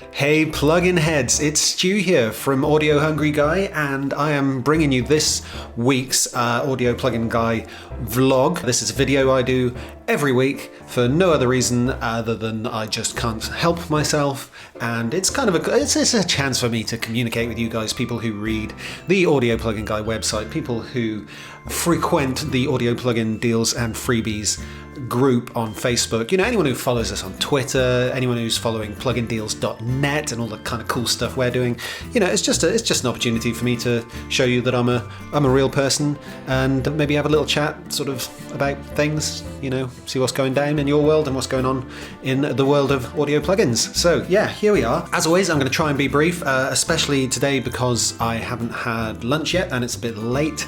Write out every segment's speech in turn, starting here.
Hey plugin heads, it's Stu here from Audio Hungry Guy, and I am bringing you this week's Audio Plugin Guy vlog. This is a video I do every week for no other reason other than I just can't help myself, and it's kind of it's a chance for me to communicate with you guys, people who read the Audio Plugin Guy website, people who frequent the Audio Plugin Deals and Freebies group on Facebook, anyone who follows us on Twitter, anyone who's following plugindeals.net and all the kind of cool stuff we're doing. It's just an opportunity for me to show you that I'm a real person, and maybe have a little chat sort of about things, see what's going down in your world and what's going on in the world of audio plugins. So yeah, here we are. As always, I'm going to try and be brief, especially today because I haven't had lunch yet and it's a bit late,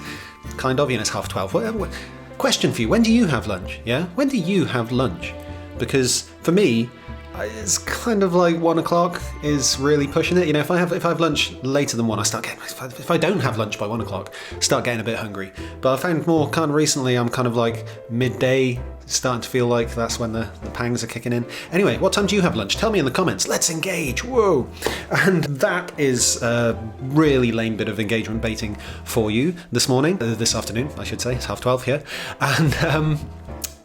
kind of, it's 12:30. Question for you, when do you have lunch? Yeah? When do you have lunch? Because for me, it's kind of like 1 o'clock is really pushing it. If I have lunch later than 1, I start getting, if I don't have lunch by 1 o'clock, I start getting a bit hungry. But I found more kind of recently, I'm kind of like midday, starting to feel like that's when the pangs are kicking in. Anyway, what time do you have lunch? Tell me in the comments. Let's engage. Whoa. And that is a really lame bit of engagement baiting for you this afternoon, I should say. It's 12:30 here. And,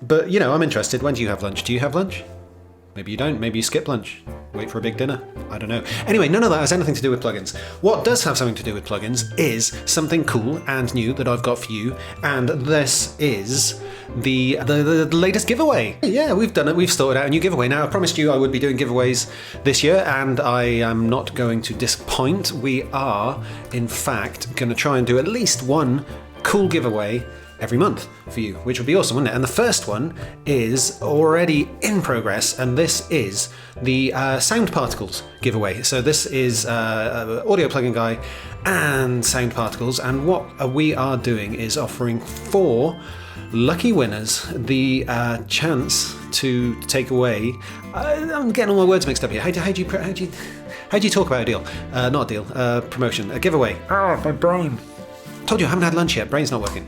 but I'm interested. When do you have lunch? Do you have lunch? Maybe you don't. Maybe you skip lunch. Wait for a big dinner. I don't know. Anyway, none of that has anything to do with plugins. What does have something to do with plugins is something cool and new that I've got for you, and this is the latest giveaway. Yeah, we've done it. We've sorted out a new giveaway. Now, I promised you I would be doing giveaways this year, and I am not going to disappoint. We are, in fact, going to try and do at least one cool giveaway every month for you, which would be awesome, wouldn't it? And the first one is already in progress, and this is the Sound Particles giveaway. So this is Audio Plugin Guy and Sound Particles, and what we are doing is offering 4 lucky winners the chance to take away. I'm getting all my words mixed up here. How do you talk about a deal? Not a deal. Promotion. A giveaway. My brain. Told you I haven't had lunch yet, brain's not working.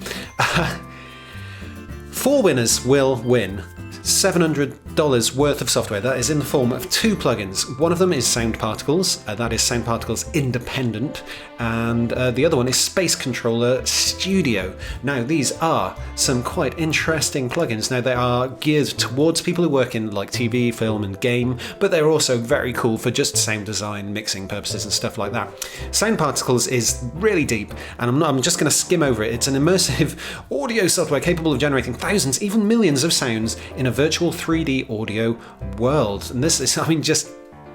4 winners will win $700 worth of software. That is in the form of 2 plugins. One of them is Sound Particles, that is Sound Particles Independent, and the other one is Space Controller Studio. Now, these are some quite interesting plugins. Now, they are geared towards people who work in like TV, film and game, but they're also very cool for just sound design, mixing purposes and stuff like that. Sound Particles is really deep, and I'm just going to skim over it. It's an immersive audio software capable of generating thousands, even millions of sounds in a virtual 3D audio world. And this is,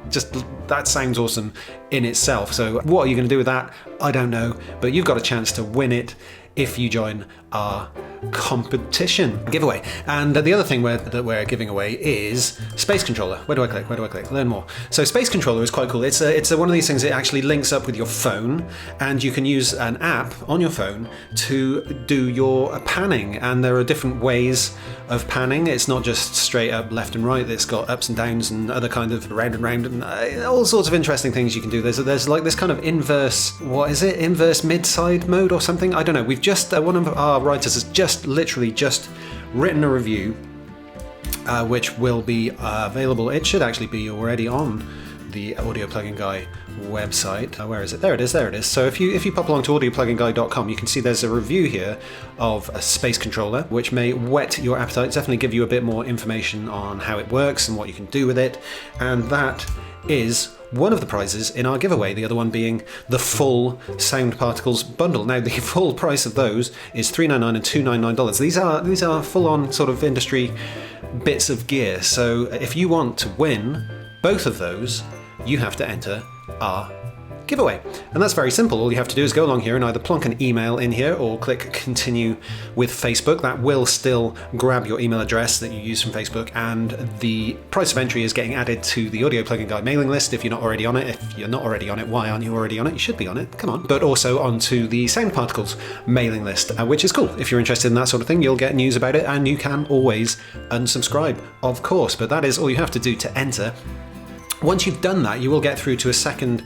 just that sounds awesome in itself. So what are you going to do with that? I don't know, but you've got a chance to win it if you join our competition giveaway. And the other thing that we're giving away is Space Controller. Where do I click? Learn more. So Space Controller is quite cool. It's one of these things that actually links up with your phone, and you can use an app on your phone to do your panning. And there are different ways of panning. It's not just straight up left and right. It's got ups and downs and other kind of round and round, and all sorts of interesting things you can do. There's like this kind of inverse mid-side mode or something. I don't know. We've just one of our writers has literally just written a review, which will be available. It should actually be already on the Audio Plugin Guy website. Where is it? There it is. So if you pop along to audiopluginguy.com, you can see there's a review here of a Space Controller, which may whet your appetite, definitely give you a bit more information on how it works and what you can do with it. And that is one of the prizes in our giveaway, the other one being the full Sound Particles bundle. Now, the full price of those is $399 and $299. These are full-on sort of industry bits of gear. So if you want to win both of those, you have to enter our giveaway. And that's very simple. All you have to do is go along here and either plonk an email in here or click continue with Facebook. That will still grab your email address that you use from Facebook, and the price of entry is getting added to the Audio Plugin Guy mailing list if you're not already on it. If you're not already on it, why aren't you already on it? You should be on it, come on. But also onto the Sound Particles mailing list, which is cool. If you're interested in that sort of thing, you'll get news about it, and you can always unsubscribe, of course. But that is all you have to do to enter. Once you've done that, you will get through to a second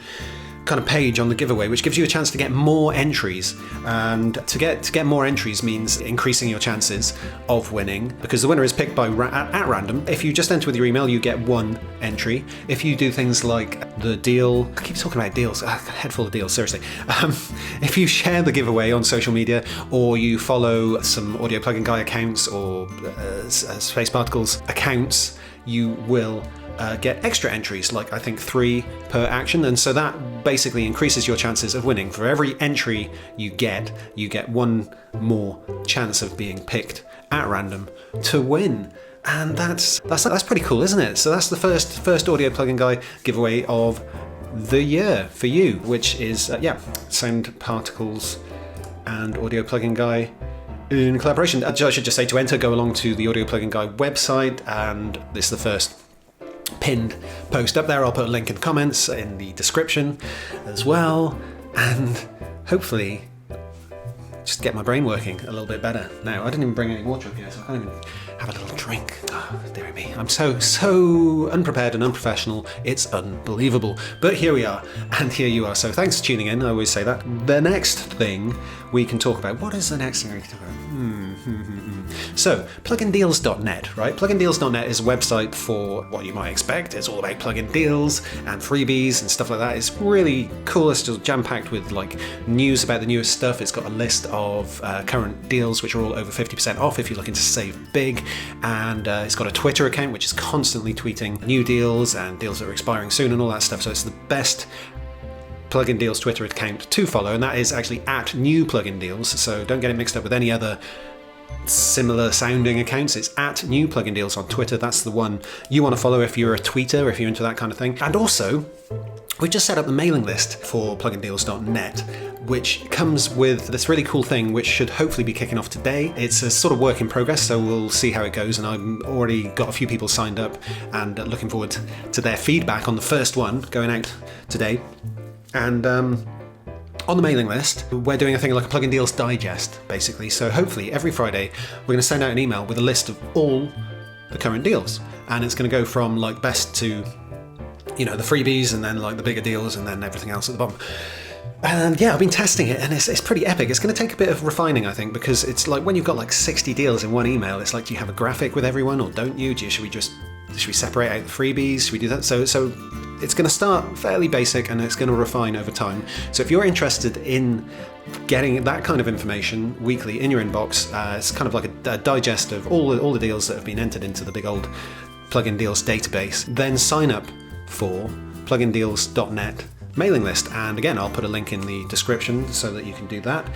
kind of page on the giveaway, which gives you a chance to get more entries. And to get more entries means increasing your chances of winning, because the winner is picked by at random. If you just enter with your email, you get one entry. If you do things like the deal, I keep talking about deals, a head full of deals, seriously. If you share the giveaway on social media, or you follow some Audio Plugin Guy accounts or Space Particles accounts, you will get extra entries, like I think 3 per action, and so that basically increases your chances of winning. For every entry you get one more chance of being picked at random to win. And that's pretty cool, isn't it? So that's the first Audio Plugin Guy giveaway of the year for you, which is Sound Particles and Audio Plugin Guy in collaboration. I should just say, to enter, go along to the Audio Plugin Guy website, and this is the first pinned post up there. I'll put a link in the comments, in the description as well, and hopefully just get my brain working a little bit better. Now, I didn't even bring any water up here, so I can't even have a little drink. Oh, dear me. I'm so unprepared and unprofessional. It's unbelievable. But here we are, and here you are. So thanks for tuning in. I always say that. The next thing we can talk about. What is the next thing we can talk about? So, plugindeals.net, right? Plugindeals.net is a website for what you might expect. It's all about plugin deals and freebies and stuff like that. It's really cool. It's just jam-packed with like news about the newest stuff. It's got a list of current deals which are all over 50% off if you're looking to save big. And it's got a Twitter account which is constantly tweeting new deals and deals that are expiring soon and all that stuff. So it's the best Plugin Deals Twitter account to follow, and that is actually at New Plugin Deals. So don't get it mixed up with any other similar sounding accounts. It's at New Plugin Deals on Twitter. That's the one you want to follow if you're a tweeter, if you're into that kind of thing. And also, we just set up the mailing list for plugindeals.net, which comes with this really cool thing which should hopefully be kicking off today. It's a sort of work in progress, so we'll see how it goes, and I've already got a few people signed up and looking forward to their feedback on the first one going out today. And on the mailing list, we're doing a thing like a Plugin Deals Digest, basically. So hopefully every Friday we're going to send out an email with a list of all the current deals, and it's going to go from like best to, you know, the freebies, and then like the bigger deals, and then everything else at the bottom. And yeah, I've been testing it, and it's pretty epic. It's going to take a bit of refining, I think, because it's like when you've got like 60 deals in one email, it's like, do you have a graphic with everyone, or don't you? Should we separate out the freebies? Should we do that? So it's going to start fairly basic, and it's going to refine over time. So if you're interested in getting that kind of information weekly in your inbox, it's kind of like a digest of all the deals that have been entered into the big old Plugin Deals database. Then sign up for plugindeals.net mailing list, and again, I'll put a link in the description so that you can do that.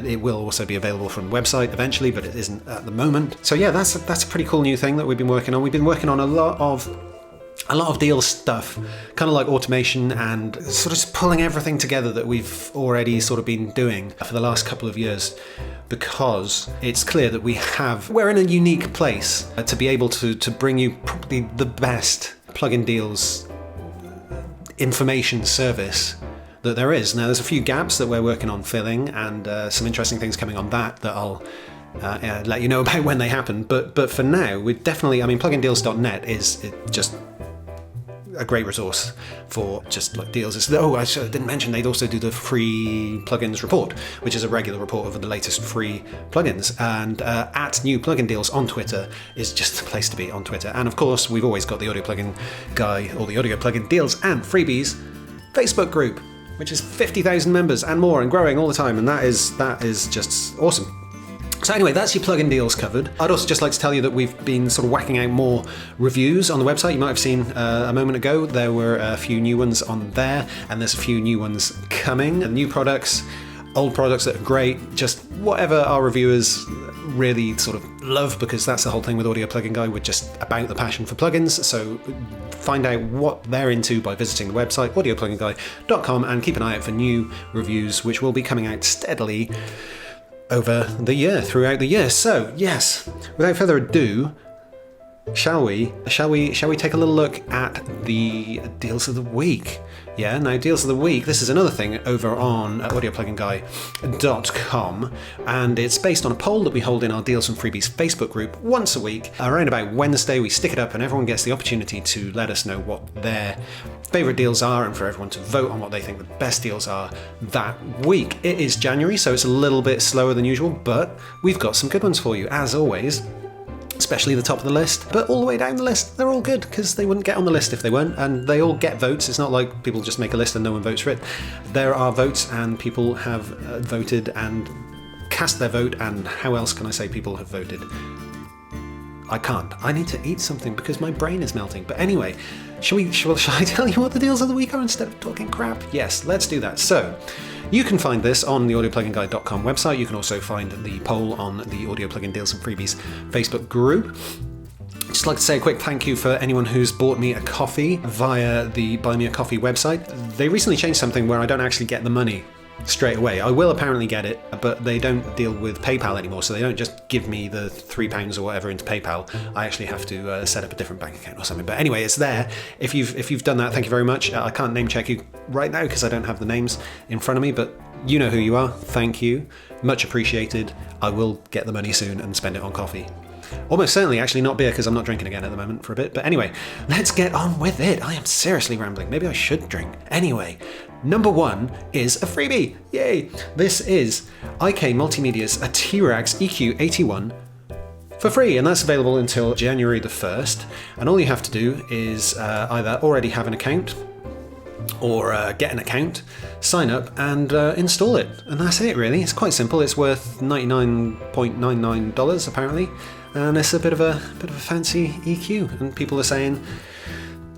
It will also be available from the website eventually, but it isn't at the moment. So yeah, that's a pretty cool new thing that we've been working on. We've been working on a lot of deal stuff, kind of like automation, and sort of just pulling everything together that we've already sort of been doing for the last couple of years, because it's clear that we're in a unique place to be able to bring you probably the best plugin deals information service that there is. Now, there's a few gaps that we're working on filling, and some interesting things coming on that I'll let you know about when they happen. But for now, we're definitely, plugindeals.net is just a great resource for just like deals. I didn't mention they'd also do the free plugins report, which is a regular report of the latest free plugins. And at New Plugin Deals on Twitter is just the place to be on Twitter. And of course, we've always got the Audio Plugin Guy, or the Audio Plugin Deals and Freebies Facebook group, which is 50,000 members and more, and growing all the time. And that is just awesome. So anyway, that's your plugin deals covered. I'd also just like to tell you that we've been sort of whacking out more reviews on the website. You might have seen a moment ago, there were a few new ones on there, and there's a few new ones coming. New products, old products that are great, just whatever our reviewers really sort of love, because that's the whole thing with Audio Plugin Guy. We're just about the passion for plugins. So find out what they're into by visiting the website, audiopluginguy.com, and keep an eye out for new reviews, which will be coming out steadily throughout the year. So yes, without further ado, shall we take a little look at the deals of the week? Yeah, now deals of the week, this is another thing over on audiopluginguy.com, and it's based on a poll that we hold in our Deals and Freebies Facebook group once a week. Around about Wednesday, we stick it up and everyone gets the opportunity to let us know what their favourite deals are and for everyone to vote on what they think the best deals are that week. It is January, so it's a little bit slower than usual, but we've got some good ones for you, as always. Especially the top of the list, but all the way down the list, they're all good, because they wouldn't get on the list if they weren't, and they all get votes. It's not like people just make a list and no one votes for it. There are votes, and people have voted and cast their vote, and how else can I say people have voted? I can't. I need to eat something because my brain is melting. But anyway, shall I tell you what the deals of the week are instead of talking crap? Yes, let's do that. So, you can find this on the audiopluginguy.com website. You can also find the poll on the Audio Plugin Deals and Freebies Facebook group. Just like to say a quick thank you for anyone who's bought me a coffee via the Buy Me a Coffee website. They recently changed something where I don't actually get the money straight away. I will apparently get it, but they don't deal with PayPal anymore, so they don't just give me the £3 or whatever into PayPal. I actually have to set up a different bank account or something. But anyway, it's there. If you've done that, thank you very much. I can't name check you right now because I don't have the names in front of me, but you know who you are. Thank you. Much appreciated. I will get the money soon and spend it on coffee. Almost certainly, actually, not beer, because I'm not drinking again at the moment for a bit. But anyway, let's get on with it. I am seriously rambling. Maybe I should drink. Anyway, number one is a freebie. Yay! This is IK Multimedia's a T-Rags EQ81 for free, and that's available until January the 1st. And all you have to do is either already have an account or get an account, sign up and install it. And that's it, really. It's quite simple. It's worth $99.99 apparently. And it's a bit of a fancy EQ, and people are saying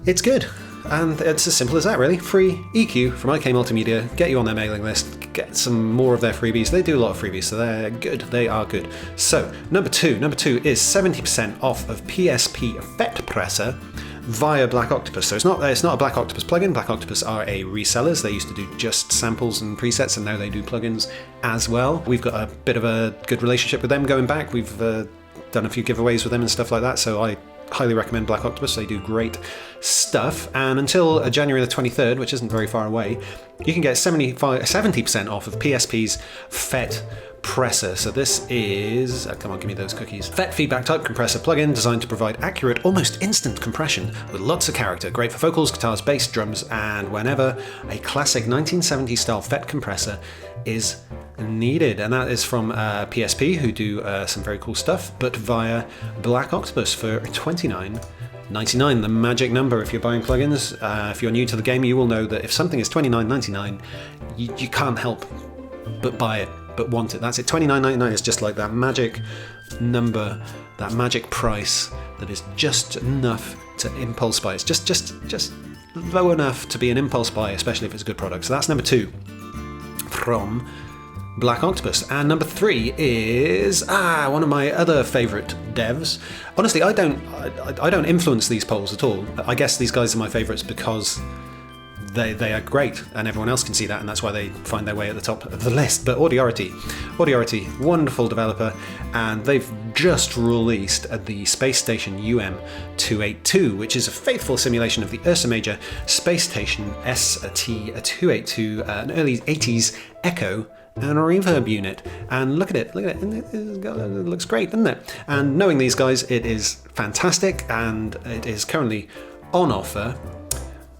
it's good. And it's as simple as that, really. Free EQ from IK Multimedia. Get you on their mailing list. Get some more of their freebies. They do a lot of freebies, so they're good. They are good. So, number two is 70% off of PSP FETpressor via Black Octopus. So it's not a Black Octopus plugin. Black Octopus are a resellers. They used to do just samples and presets, and now they do plugins as well. We've got a bit of a good relationship with them going back. We've done a few giveaways with them and stuff like that, so I highly recommend Black Octopus. They do great stuff. And until January the 23rd, which isn't very far away, you can get 70% off of PSP's FETpressor. So this is, come on, give me those cookies. FET feedback type compressor plugin designed to provide accurate, almost instant compression with lots of character. Great for vocals, guitars, bass, drums, and whenever a classic 1970s style FET compressor is needed. And that is from PSP, who do some very cool stuff, but via Black Octopus for $29.99, the magic number if you're buying plugins. If you're new to the game, you will know that if something is $29.99, you can't help but buy it, but want it. That's it. $29.99 is just like that magic number, that magic price that is just enough to impulse buy. It's just low enough to be an impulse buy, especially if it's a good product. So that's number two from Black Octopus. And number three is one of my other favourite devs. Honestly, I don't influence these polls at all. I guess these guys are my favourites because they are great, and everyone else can see that, and that's why they find their way at the top of the list. But Audiority, wonderful developer, and they've just released the Space Station UM282, which is a faithful simulation of the Ursa Major Space Station ST282, an early 80s Echo and a reverb unit. And look at it, it looks great, doesn't it? And knowing these guys, it is fantastic, and it is currently on offer.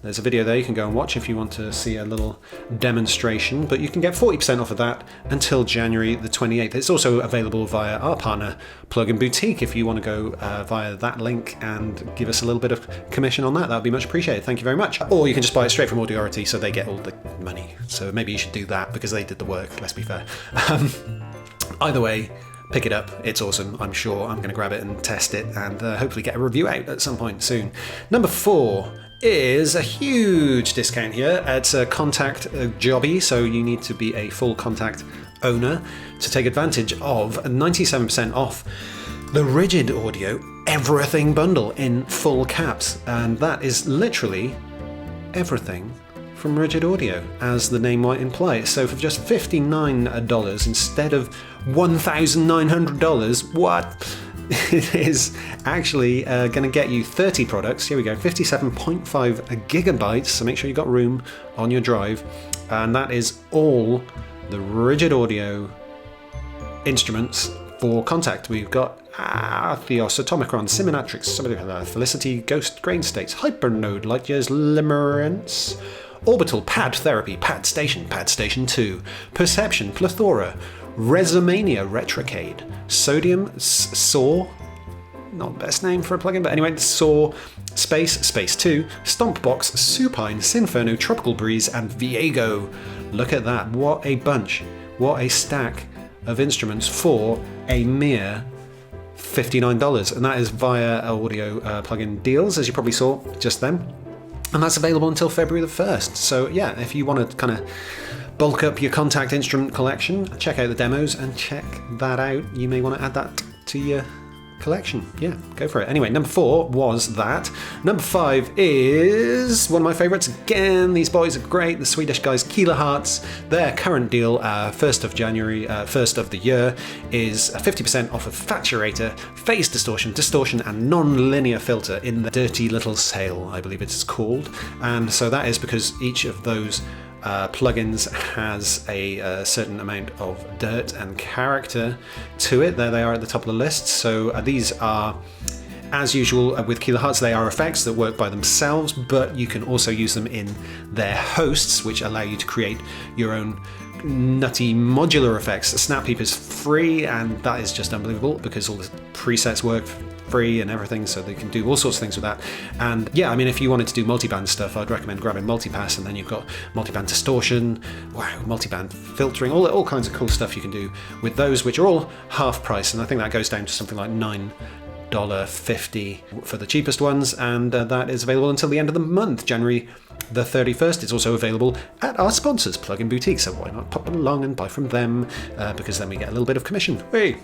There's a video there you can go and watch if you want to see a little demonstration, but you can get 40% off of that until January the 28th. It's also available via our partner Plugin Boutique. If you want to go via that link and give us a little bit of commission on that would be much appreciated. Thank you very much. Or you can just buy it straight from Audiority, so they get all the money. So maybe you should do that because they did the work, let's be fair. Either way, pick it up. It's awesome. I'm sure I'm going to grab it and test it and hopefully get a review out at some point soon. Number 4 is a huge discount here. It's a Contact jobby, so you need to be a full Contact owner to take advantage of 97% off the Rigid Audio Everything bundle in full caps. And that is literally everything from Rigid Audio, as the name might imply. So for just $59 instead of $1,900, what? it is actually going to get you 30 products. Here we go, 57.5 gigabytes, so make sure you've got room on your drive. And that is all the rigid audio instruments for Contact. We've got Theos, Atomicron, Simimatrix, Felicity, Ghost, Grain States, Hypernode, Lightyear's Limerence, Orbital, Pad Therapy, Pad Station 2, Perception, Plethora, Resomania, Retrocade, Sodium, Saw, not the best name for a plugin, but anyway, Saw, Space 2, Stompbox, Supine, Sinferno, Tropical Breeze, and Viego. Look at that, what a bunch, what a stack of instruments for a mere $59, and that is via audio plugin deals, as you probably saw just then. And that's available until February the 1st. So yeah, if you want to kind of bulk up your Contact instrument collection, check out the demos and check that out. You may want to add that to your collection. Yeah, go for it. Anyway, number 4 was that. Number 5 is one of my favourites. Again, these boys are great. The Swedish guys, Kilohertz. Their current deal, 1st of January, 1st of the year, is 50% off of Faturator, Phase Distortion, and Nonlinear filter in the dirty little sale, I believe it's called. And so that is because each of those plugins has a certain amount of dirt and character to it. There they are at the top of the list. So these are, as usual with Kilohertz, they are effects that work by themselves, but you can also use them in their hosts, which allow you to create your own nutty modular effects. Snappeep is free, and that is just unbelievable because all the presets work free and everything, so they can do all sorts of things with that. And yeah, I mean, if you wanted to do multiband stuff, I'd recommend grabbing Multipass, and then you've got multiband distortion, wow, multiband filtering, all kinds of cool stuff you can do with those, which are all half price, and I think that goes down to something like $9.50 for the cheapest ones, and that is available until the end of the month, January the 31st. It's also available at our sponsors, Plugin Boutique, so why not pop along and buy from them, because then we get a little bit of commission. Hey!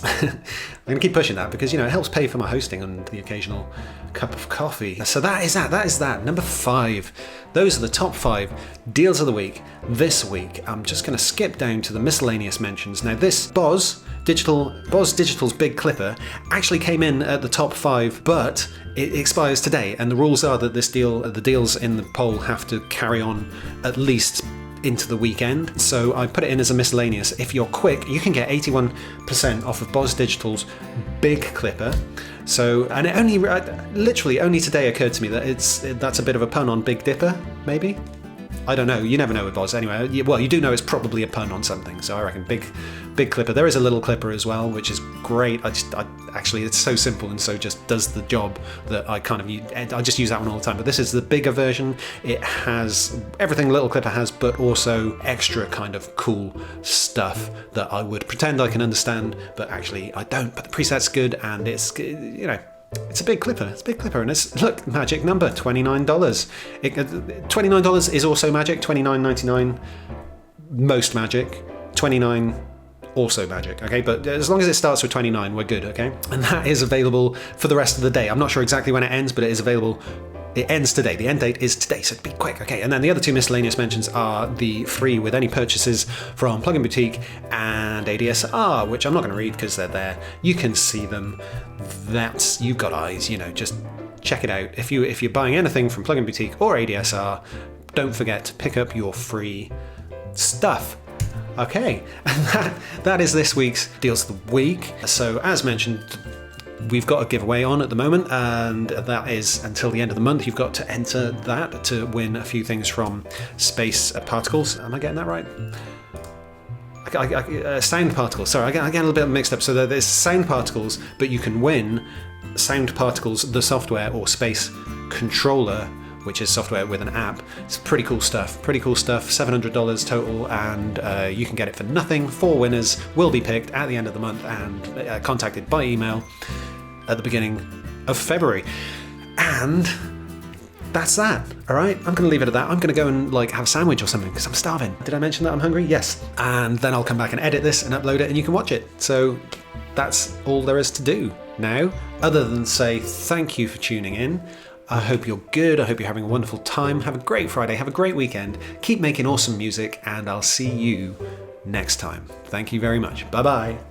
I'm going to keep pushing that because, you know, it helps pay for my hosting and the occasional cup of coffee. So that is that. Number 5. Those are the top 5 deals of the week this week. I'm just going to skip down to the miscellaneous mentions. Now, this Boz Digital's Big Clipper actually came in at the top 5, but it expires today, and the rules are that the deals in the poll have to carry on at least into the weekend. So I put it in as a miscellaneous. If you're quick, you can get 81% off of Boz Digital's Big Clipper. So, and it only literally only today occurred to me that that's a bit of a pun on Big Dipper, maybe. I don't know. You never know with Boz. Anyway, well, you do know it's probably a pun on something. So I reckon big clipper. There is a little clipper as well, which is great. Actually, it's so simple and so just does the job that I just use that one all the time. But this is the bigger version. It has everything little clipper has, but also extra kind of cool stuff that I would pretend I can understand, but actually I don't. But the preset's good, and it's, you know, it's a big clipper. It's a big clipper, and it's, look, magic number, $29. $29 is also magic. $29.99 most magic. $29 also magic. Okay, but as long as it starts with 29, we're good. Okay, and that is available for the rest of the day. I'm not sure exactly when it ends, but it is available. It ends today. The end date is today, so be quick, okay? And then the other 2 miscellaneous mentions are the free with any purchases from Plugin Boutique and ADSR, which I'm not going to read because they're there. You can see them. You've got eyes, you know, just check it out. If you're buying anything from Plugin Boutique or ADSR, don't forget to pick up your free stuff. Okay, and that is this week's Deals of the Week. So as mentioned, we've got a giveaway on at the moment, and that is until the end of the month. You've got to enter that to win a few things from Space Particles. Am I getting that right? Sound Particles. Sorry, I get a little bit mixed up. So there's Sound Particles, but you can win Sound Particles, the software, or Space Controller, which is software with an app. It's pretty cool stuff. $700 total, and you can get it for nothing. 4 winners will be picked at the end of the month and contacted by email at the beginning of February. And that's that. All right, I'm going to leave it at that. I'm going to go and have a sandwich or something because I'm starving. Did I mention that I'm hungry? Yes. And then I'll come back and edit this and upload it, and you can watch it. So that's all there is to do now, other than say thank you for tuning in. I hope you're good. I hope you're having a wonderful time. Have a great Friday. Have a great weekend. Keep making awesome music, and I'll see you next time. Thank you very much. Bye-bye.